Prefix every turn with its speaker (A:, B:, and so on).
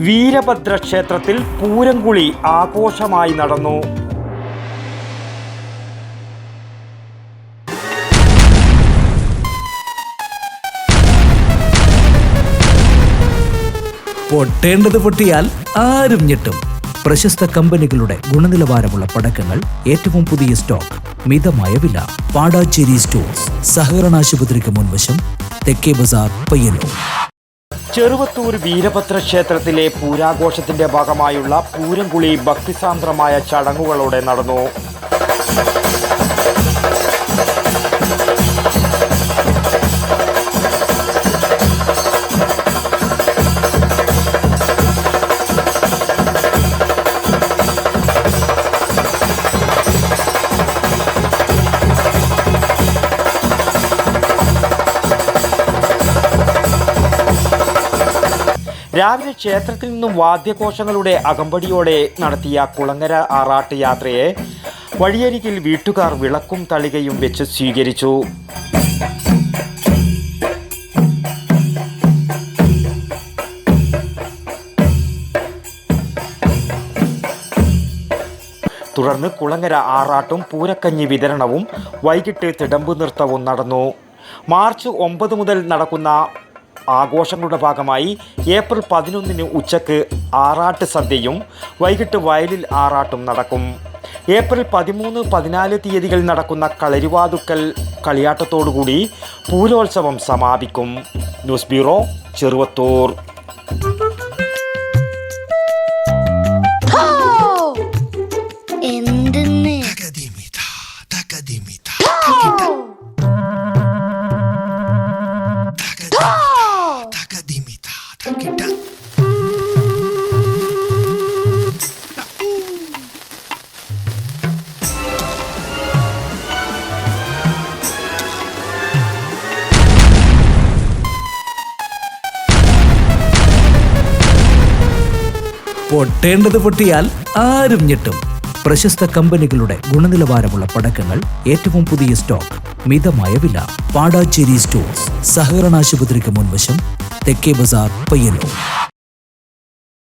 A: വീരഭദ്ര ക്ഷേത്രത്തിൽ പൂരംകുളി ആഘോഷമായി നടന്നു.
B: പൊട്ടേണ്ടത് പൊട്ടിയാൽ ആരും ഞെട്ടും. പ്രശസ്ത കമ്പനികളുടെ ഗുണനിലവാരമുള്ള പടക്കങ്ങൾ, ഏറ്റവും പുതിയ സ്റ്റോക്ക്, മിതമായ വില. പാടാച്ചേരി സ്റ്റോഴ്സ്, സഹകരണ ആശുപത്രിക്ക് മുൻവശം, തെക്കേ ബസാർ, പയ്യന്നൂർ.
A: ചെറുവത്തൂർ വീരഭദ്ര ക്ഷേത്രത്തിലെ പൂരാഘോഷത്തിന്റെ ഭാഗമായുള്ള പൂരംകുളി ഭക്തിസാന്ദ്രമായ ചടങ്ങുകളോടെ നടന്നു. രാവിലെ ക്ഷേത്രത്തിൽ നിന്നും വാദ്യഘോഷങ്ങളുടെ അകമ്പടിയോടെ നടത്തിയ കുളങ്ങര ആറാട്ട് യാത്രയെ വഴിയരികിൽ വീട്ടുകാർ വിളക്കും തളികയും വെച്ച് സ്വീകരിച്ചു. തുടർന്ന് കുളങ്ങര ആറാട്ടും പൂരക്കഞ്ഞി വിതരണവും വൈകിട്ട് തിടമ്പ് നൃത്തവും നടന്നു. മാർച്ച് 9 മുതൽ നടക്കുന്ന ആഘോഷങ്ങളുടെ ഭാഗമായി ഏപ്രിൽ 11 ഉച്ചയ്ക്ക് ആറാട്ട് സദ്യയും വൈകിട്ട് വയലിൽ ആറാട്ടും നടക്കും. ഏപ്രിൽ 13, 14 തീയതികളിൽ നടക്കുന്ന കളരിവാതുക്കൽ കളിയാട്ടത്തോടുകൂടി പൂരോത്സവം സമാപിക്കും. News bureau, Cheruvathur.
B: പൊട്ടേണ്ടത് പൊട്ടിയാൽ ആരും ഞെട്ടും. പ്രശസ്ത കമ്പനികളുടെ ഗുണനിലവാരമുള്ള പടക്കങ്ങൾ, ഏറ്റവും പുതിയ സ്റ്റോക്ക്, മിതമായ വില. പാടാച്ചേരി സ്റ്റോഴ്സ്, സഹകരണ ആശുപത്രിക്ക് മുൻവശം, തെക്കേ ബസാർ, പയ്യന്നൂർ.